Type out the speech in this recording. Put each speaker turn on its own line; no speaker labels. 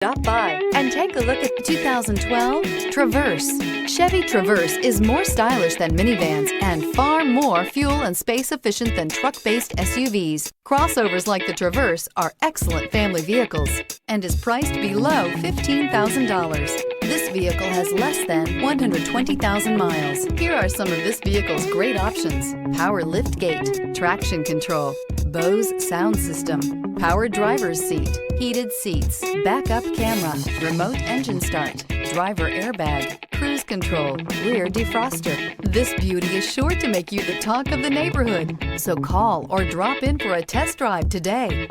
Stop by and take a look at the 2012 Traverse. Chevy Traverse is more stylish than minivans and far more fuel and space efficient than truck-based SUVs. Crossovers like the Traverse are excellent family vehicles and is priced below $15,000. This vehicle has less than 120,000 miles. Here are some of this vehicle's great options: power liftgate, traction control, Bose sound system, power driver's seat, heated seats, backup camera, remote engine start, driver airbag, cruise control, rear defroster. This beauty is sure to make you the talk of the neighborhood. So call or drop in for a test drive today.